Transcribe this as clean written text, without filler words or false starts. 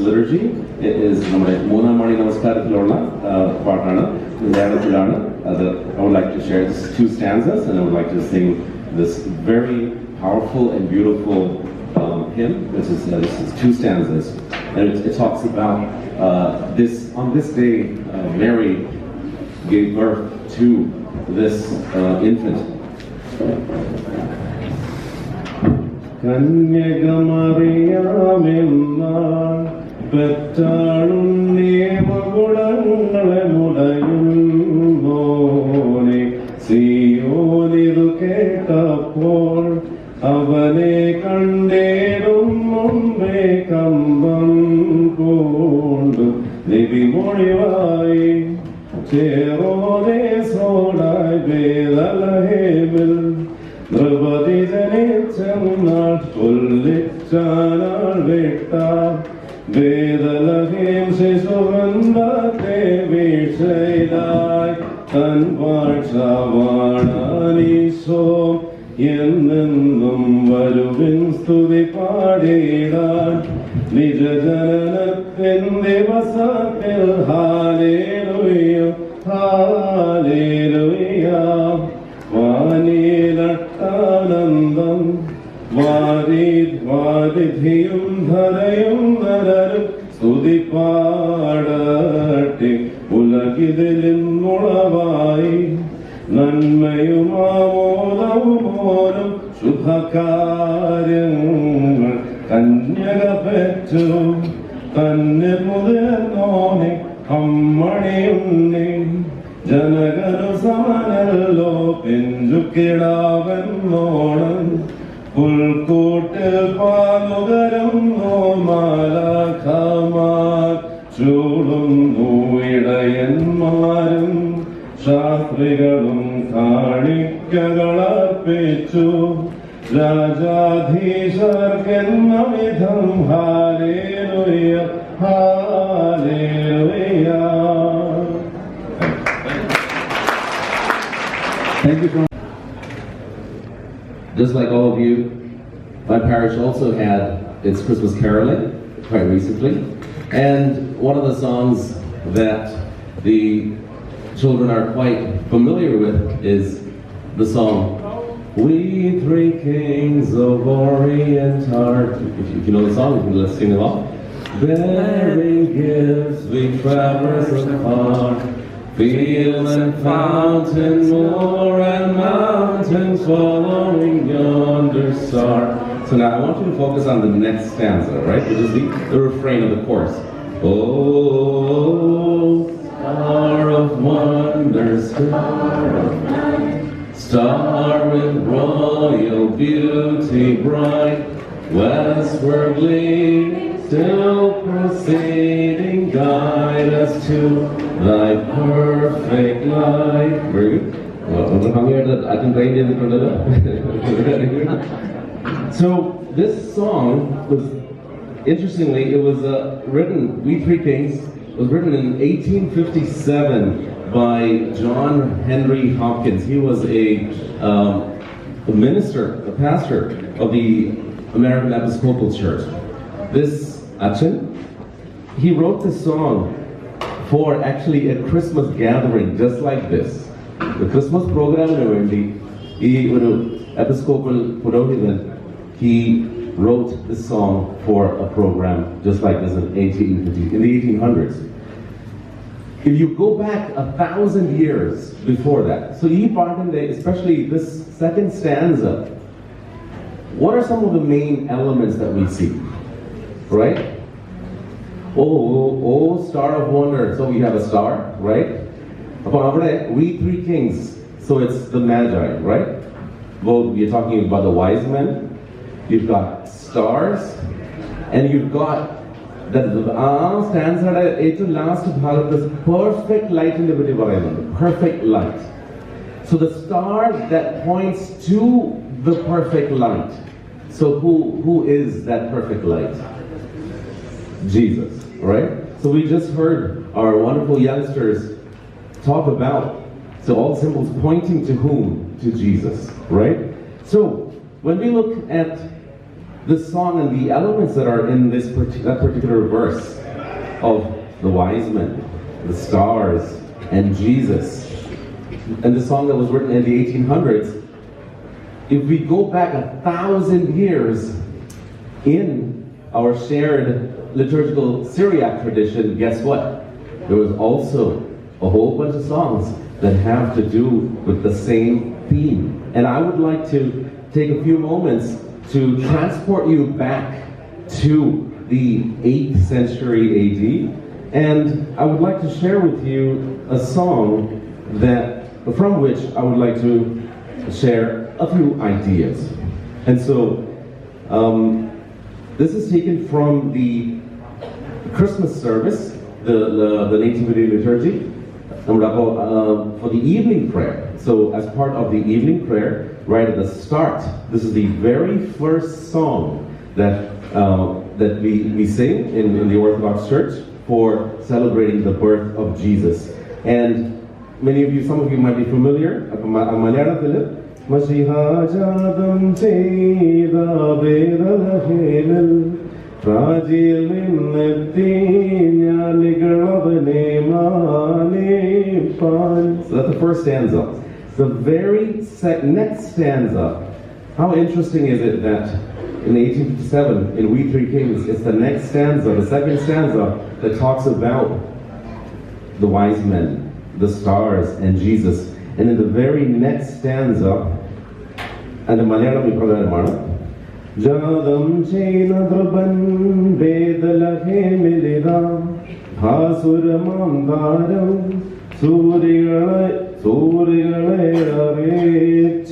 liturgy. It is നമ്മുടെ മൂന്നാം മണി നമസ്കാരത്തിലുള്ള പാട്ടാണ്. മലയാളത്തിലാണ് അത്. I would like to share this 2 stanzas, and I would like to sing this very powerful and beautiful hymn. This is 2 stanzas, and it talks about on this day Mary gave birth to this infant. കന്യകമറിയാമെന്നാൽ പെറ്റാളുണ്ണി മകുടങ്ങളെ മുടയുന്നോനെ സിയോനിതു കേട്ടപ്പോൾ അവനെ കണ്ടേരും മുമ്പേ കമ്പം കൊണ്ടു നിവിമൊഴിവായി ചേരോനെ സോടായി വേദലഹേമിൽ ദ്രൗപദി ജനിച്ചെന്നാൽ കൊല്ലിച്ചാനാൾ വേട്ടാർ വേദലഹേം ശിശുവന്തത്തെ വീഴ്ചയിലായി തൻ വാഴ്ചവാണീശോ എന്നെന്നും വരുവിൻ സ്തുതി പാടിടാൻ നിജജനനത്തിൻ ദിവസത്തിൽ hallelujah hallelujah വാനിലട്ടാനന്ദം വാരിധിയും ധരയും നരരും സ്തുതി പാടട്ടെ ഉലകിതിലിന്നുളവായി നന്മയും ആമോദവുമോലും ശുഭകാര്യങ്ങൾ കന്യക പെറ്റു തന്നെ മുതിർന്നോനെ അമ്മണിയുണ്ണി ജനകനു സമനല്ലോ പെഞ്ചുക്കിടാവെന്നോണം പുൽക്കൂട്ടിൽ പാലുകരുന്നു മാലാഖമാർ ചൂടുന്നു ഇടയന്മാരും ശാസ്ത്രികളും കാണിക്കകളർപ്പിച്ചു രാജാധീശർക്കെന്ന വിധം hallelujah hallelujah. Thank you. Just like all of you, my parish also had its Christmas caroling quite recently, and one of the songs that the children are quite familiar with is the song "We Three Kings of Orient Are." If you know the song, you can let's sing along. Bearing gifts we traverse apart, field and fountain, moor and mountains, following yonder star. So now I want you to focus on the next stanza, right? Which is the refrain of the chorus. Oh, star of wonder, star of night, star with royal beauty bright, westward gleaming, still proceeding, guide us to thy perfect light. Very good. So this song was, interestingly, it was written, We Three Kings, was written in 1857 by John Henry Hopkins. He was a minister, a pastor of the American Episcopal Church. This Achen, he wrote this song for actually a Christmas gathering just like this. The Christmas program in Episcopal Purohitan, he wrote this song for a program just like this in the 1800s. If you go back 1,000 years before that, so especially this second stanza, what are some of the main elements that we see? Right? Oh, star of wonder. So we have a star, right? We three kings. So it's the Magi, right? Well, we're talking about the wise men. You've got stars, and you've got the stanza last bhagat, this perfect light in the perfect light. So the star that points to the perfect light. So who is that perfect light? Jesus, right? So we just heard our wonderful youngsters talk about, so all symbols pointing to whom? To Jesus, right? So when we look at the song and the elements that are in that particular verse of the wise men, the stars, and Jesus, and the song that was written in the 1800s, if we go back 1,000 years in our shared liturgical Syriac tradition, guess what? There was also a whole bunch of songs that have to do with the same theme. And I would like to take a few moments to transport you back to the 8th century AD. And I would like to share with you a song from which I would like to share a few ideas. And so, this is taken from the Christmas service, the Nativity liturgy, for the evening prayer. So as part of the evening prayer, right at the start, this is the very first song that we sing in the Orthodox Church for celebrating the birth of Jesus. And some of you might be familiar. So that's the first stanza. The very next stanza, how interesting is it that in 1857, in We Three Kings, it's the next stanza, the second stanza, that talks about the wise men, the stars, and Jesus. And in the very next stanza, and the Malayalam Ipradanamana, Jadam Chena Draban Vedalahe Milida Hasuramandharam Surigale Arche